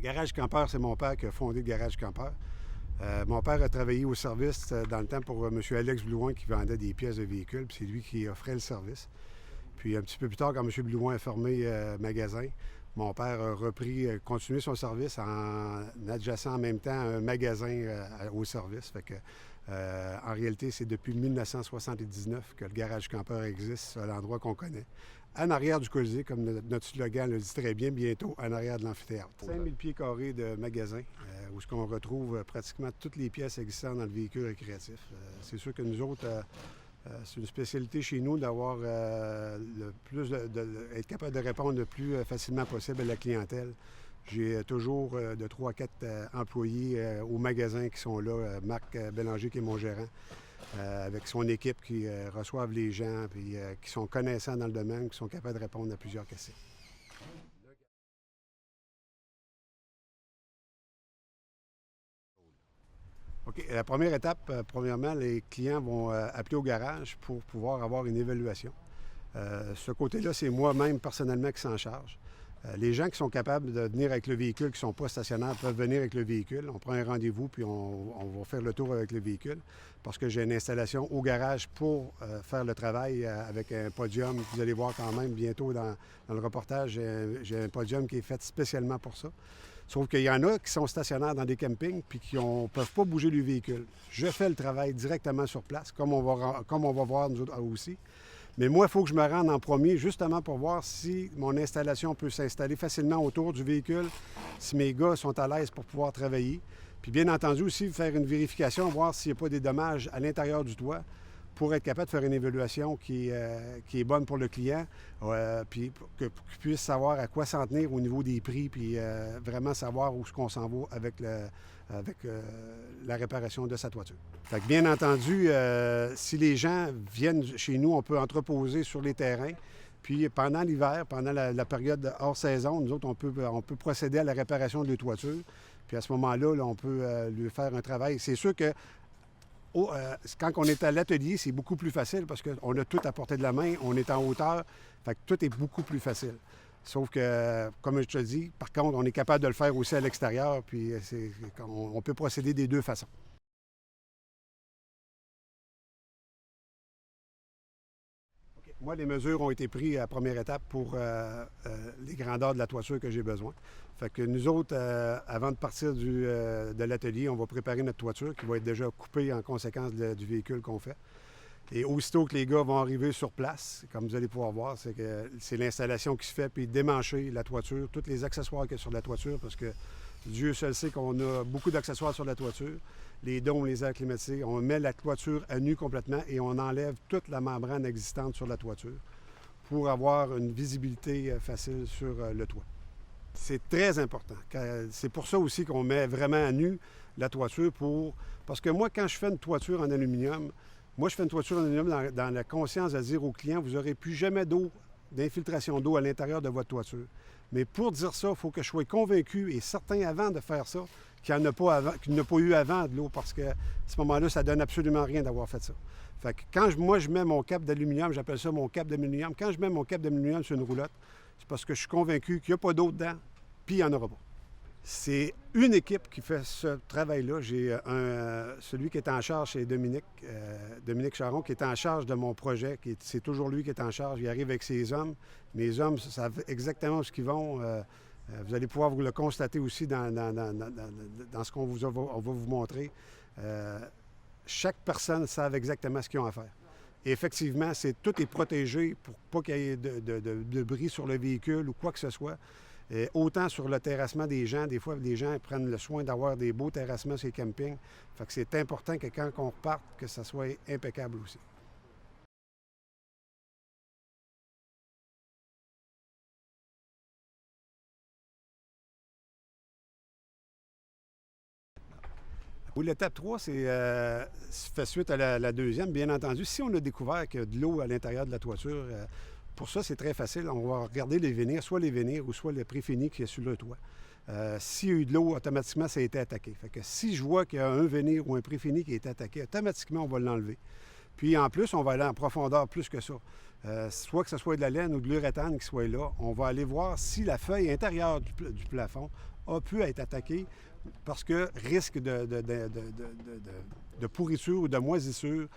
Garage Campeur, c'est mon père qui a fondé le Garage Campeur. Mon père a travaillé au service dans le temps pour M. Alex Blouin qui vendait des pièces de véhicules, puis c'est lui qui offrait le service. Puis un petit peu plus tard, quand M. Blouin a fermé magasin, mon père a repris, continué son service en adjacent en même temps un magasin au service. Fait que, en réalité, c'est depuis 1979 que le Garage Campeur existe à l'endroit qu'on connaît. En arrière du Colisée, comme notre slogan le dit très bien, bientôt en arrière de l'amphithéâtre. 5000 pieds carrés de magasin, où ce qu'on retrouve pratiquement toutes les pièces existantes dans le véhicule récréatif. C'est sûr que nous autres, c'est une spécialité chez nous d'avoir être capable de répondre le plus facilement possible à la clientèle. J'ai toujours de 3 à 4 employés au magasin qui sont là, Marc Bélanger qui est mon gérant. Avec son équipe qui reçoivent les gens, puis qui sont connaissants dans le domaine, qui sont capables de répondre à plusieurs questions. OK. La première étape, premièrement, les clients vont appeler au garage pour pouvoir avoir une évaluation. Ce côté-là, c'est moi-même personnellement qui s'en charge. Les gens qui sont capables de venir avec le véhicule, qui ne sont pas stationnaires, peuvent venir avec le véhicule. On prend un rendez-vous, puis on va faire le tour avec le véhicule parce que j'ai une installation au garage pour faire le travail avec un podium. Vous allez voir quand même bientôt dans le reportage, j'ai un podium qui est fait spécialement pour ça. Sauf qu'il y en a qui sont stationnaires dans des campings puis qui ne peuvent pas bouger le véhicule. Je fais le travail directement sur place, comme on va voir nous autres aussi. Mais moi, il faut que je me rende en premier justement pour voir si mon installation peut s'installer facilement autour du véhicule, si mes gars sont à l'aise pour pouvoir travailler. Puis bien entendu aussi, faire une vérification, voir s'il n'y a pas des dommages à l'intérieur du toit pour être capable de faire une évaluation qui est bonne pour le client, puis qu'il puisse savoir à quoi s'en tenir au niveau des prix, puis vraiment savoir où est-ce qu'on s'en va avec la réparation de sa toiture. Fait que bien entendu, si les gens viennent chez nous, on peut entreposer sur les terrains. Puis pendant l'hiver, pendant la période hors saison, nous autres, on peut procéder à la réparation des toitures. Puis à ce moment-là, on peut lui faire un travail. C'est sûr que quand on est à l'atelier, c'est beaucoup plus facile parce qu'on a tout à portée de la main, on est en hauteur, fait que tout est beaucoup plus facile. Sauf que, comme je te dis, par contre, on est capable de le faire aussi à l'extérieur, puis on peut procéder des deux façons. Okay. Moi, les mesures ont été prises à la première étape pour les grandeurs de la toiture que j'ai besoin. Fait que nous autres, avant de partir de l'atelier, on va préparer notre toiture qui va être déjà coupée en conséquence du véhicule qu'on fait. Et aussitôt que les gars vont arriver sur place, comme vous allez pouvoir voir, c'est l'installation qui se fait, puis démancher la toiture, tous les accessoires qu'il y a sur la toiture, parce que Dieu seul sait qu'on a beaucoup d'accessoires sur la toiture, les dômes, les airs climatisés. On met la toiture à nu complètement et on enlève toute la membrane existante sur la toiture pour avoir une visibilité facile sur le toit. C'est très important. C'est pour ça aussi qu'on met vraiment à nu la toiture parce que moi, quand je fais une toiture en aluminium, dans la conscience de dire au client, vous n'aurez plus jamais d'infiltration d'eau à l'intérieur de votre toiture. Mais pour dire ça, il faut que je sois convaincu et certain avant de faire ça qu'il n'y a pas eu avant de l'eau parce qu'à ce moment-là, ça ne donne absolument rien d'avoir fait ça. Fait que quand je mets mon cap d'aluminium, j'appelle ça mon cap d'aluminium, quand je mets mon cap d'aluminium sur une roulotte, c'est parce que je suis convaincu qu'il n'y a pas d'eau dedans, puis il n'y en aura pas. C'est une équipe qui fait ce travail-là. J'ai celui qui est en charge, c'est Dominique Charon, qui est en charge de mon projet. C'est toujours lui qui est en charge. Il arrive avec ses hommes. Mes hommes savent exactement où ils vont. Vous allez pouvoir vous le constater aussi dans ce qu'on va vous montrer. Chaque personne savent exactement ce qu'ils ont à faire. Et effectivement, tout est protégé pour pas qu'il y ait de bris sur le véhicule ou quoi que ce soit. Autant sur le terrassement des gens, des fois, les gens prennent le soin d'avoir des beaux terrassements sur les campings. Fait que c'est important que quand on reparte, que ça soit impeccable aussi. Oui, l'étape 3, fait suite à la deuxième. Bien entendu, si on a découvert qu'il y a de l'eau à l'intérieur de la toiture, pour ça, c'est très facile. On va regarder les vinirs, soit les vinirs ou soit le préfini qui est sur le toit. S'il y a eu de l'eau, automatiquement, ça a été attaqué. Fait que si je vois qu'il y a un vinir ou un préfini qui est attaqué, automatiquement, on va l'enlever. Puis en plus, on va aller en profondeur plus que ça. soit que ce soit de la laine ou de l'uréthane qui soit là. On va aller voir si la feuille intérieure du plafond a pu être attaquée parce que risque de pourriture ou de moisissure,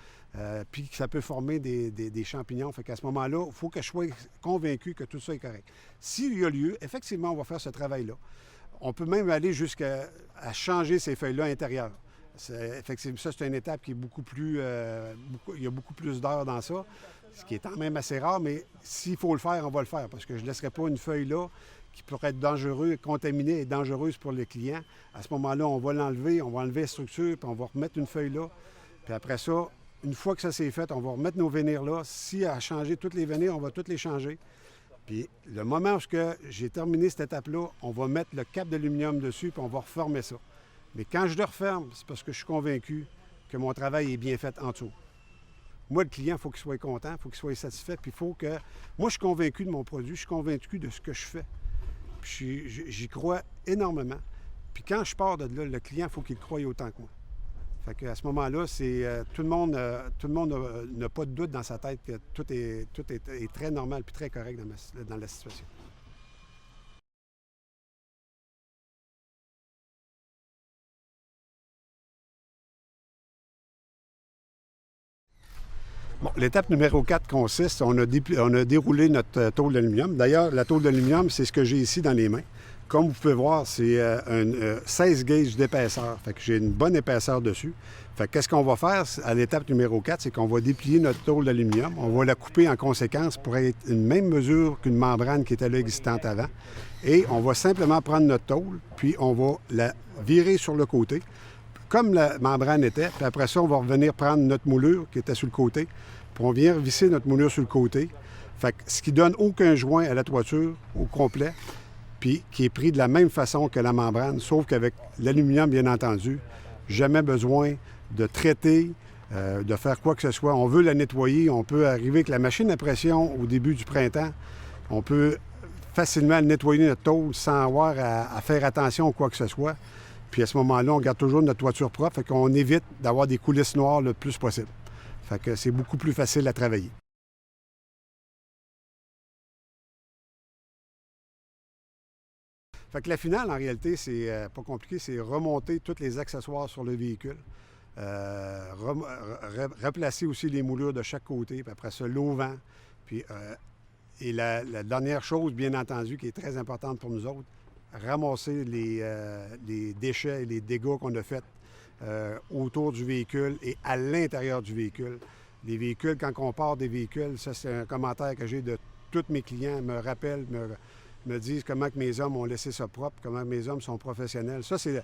puis ça peut former des champignons. Fait qu'à ce moment-là, il faut que je sois convaincu que tout ça est correct. S'il y a lieu, effectivement, on va faire ce travail-là. On peut même aller jusqu'à changer ces feuilles-là intérieures. Effectivement, ça, c'est une étape qui est beaucoup plus... il y a beaucoup plus d'heures dans ça, ce qui est quand même assez rare, mais s'il faut le faire, on va le faire, parce que je ne laisserai pas une feuille là qui pourrait être dangereuse, contaminée et dangereuse pour le client. À ce moment-là, on va l'enlever, on va enlever la structure, puis on va remettre une feuille là. Puis après ça, une fois que ça s'est fait, on va remettre nos vénires là. Si à changer toutes les vénires, on va toutes les changer. Puis le moment où j'ai terminé cette étape-là, on va mettre le cap d'aluminium dessus, puis on va refermer ça. Mais quand je le referme, c'est parce que je suis convaincu que mon travail est bien fait en dessous. Moi, le client, il faut qu'il soit content, il faut qu'il soit satisfait, puis il faut que... Moi, je suis convaincu de mon produit, je suis convaincu de ce que je fais. Puis j'y crois énormément. Puis quand je pars de là, le client, il faut qu'il croie autant que moi. Fait qu'à ce moment-là, tout le monde n'a pas de doute dans sa tête que tout est très normal puis très correct dans la situation. Bon, l'étape numéro 4 consiste, on a déroulé notre tôle d'aluminium. D'ailleurs, la tôle d'aluminium, c'est ce que j'ai ici dans les mains. Comme vous pouvez voir, c'est 16 gauges d'épaisseur. Fait que j'ai une bonne épaisseur dessus. Fait que qu'est-ce qu'on va faire à l'étape numéro 4, c'est qu'on va déplier notre tôle d'aluminium. On va la couper en conséquence pour être une même mesure qu'une membrane qui était là existante avant. Et on va simplement prendre notre tôle, puis on va la virer sur le côté, comme la membrane était. Puis après ça, on va revenir prendre notre moulure qui était sur le côté, puis on vient visser notre moulure sur le côté. Fait que ce qui donne aucun joint à la toiture au complet, puis qui est pris de la même façon que la membrane, sauf qu'avec l'aluminium, bien entendu, jamais besoin de traiter, de faire quoi que ce soit. On veut la nettoyer, on peut arriver avec la machine à pression au début du printemps. On peut facilement nettoyer notre tôle sans avoir à faire attention à quoi que ce soit. Puis à ce moment-là, on garde toujours notre toiture propre, fait qu'on évite d'avoir des coulisses noires le plus possible. Fait que c'est beaucoup plus facile à travailler. Fait que la finale, en réalité, c'est pas compliqué, c'est remonter tous les accessoires sur le véhicule, replacer aussi les moulures de chaque côté, puis après ça, l'auvent. Puis, et la dernière chose, bien entendu, qui est très importante pour nous autres, ramasser les déchets et les dégâts qu'on a faits autour du véhicule et à l'intérieur du véhicule. Les véhicules, quand on part des véhicules, ça c'est un commentaire que j'ai de tous mes clients, me rappellent, me disent comment que mes hommes ont laissé ça propre, comment mes hommes sont professionnels. Ça, c'est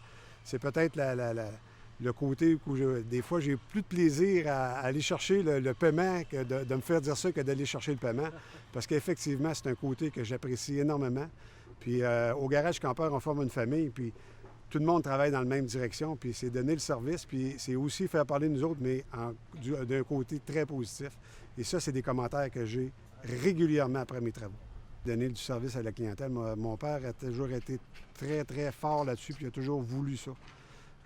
peut-être le côté où des fois, j'ai plus de plaisir à aller chercher le paiement que de me faire dire ça que d'aller chercher le paiement. Parce qu'effectivement, c'est un côté que j'apprécie énormément. Puis au Garage Campeur, on forme une famille, puis tout le monde travaille dans la même direction, puis c'est donner le service, puis c'est aussi faire parler de nous autres, mais d'un côté très positif. Et ça, c'est des commentaires que j'ai régulièrement après mes travaux. Donner du service à la clientèle. Mon père a toujours été très, très fort là-dessus, puis il a toujours voulu ça.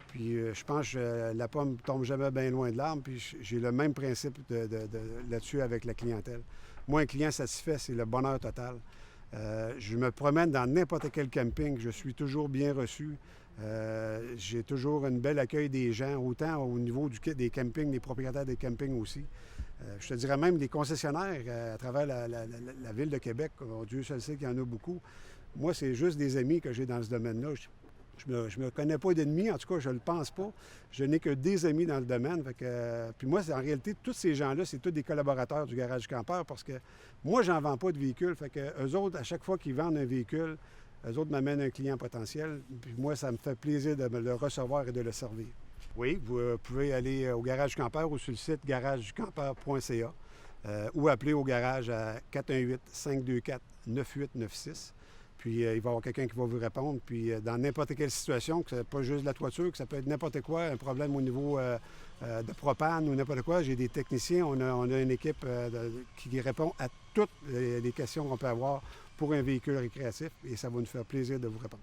Puis je pense que la pomme ne tombe jamais bien loin de l'arbre, puis j'ai le même principe là-dessus avec la clientèle. Moi, un client satisfait, c'est le bonheur total. Je me promène dans n'importe quel camping, je suis toujours bien reçu. J'ai toujours un bel accueil des gens, autant au niveau des campings, des propriétaires des campings aussi. Je te dirais même les concessionnaires à travers la ville de Québec, Dieu seul sait qu'il y en a beaucoup. Moi, c'est juste des amis que j'ai dans ce domaine-là. Je me connais pas d'ennemis, en tout cas, je ne le pense pas. Je n'ai que des amis dans le domaine. Puis moi, en réalité, tous ces gens-là, c'est tous des collaborateurs du Garage Campeur parce que moi, j'en vends pas de véhicule. Fait que eux autres, à chaque fois qu'ils vendent un véhicule, eux autres m'amènent un client potentiel. Puis moi, ça me fait plaisir de le recevoir et de le servir. Oui, vous pouvez aller au Garage Campeur ou sur le site garagecampeur.ca ou appeler au garage à 418-524-9896. Puis il va y avoir quelqu'un qui va vous répondre. Puis dans n'importe quelle situation, que ce n'est pas juste la toiture, que ça peut être n'importe quoi, un problème au niveau de propane ou n'importe quoi, j'ai des techniciens, on a une équipe qui répond à toutes les questions qu'on peut avoir pour un véhicule récréatif et ça va nous faire plaisir de vous répondre.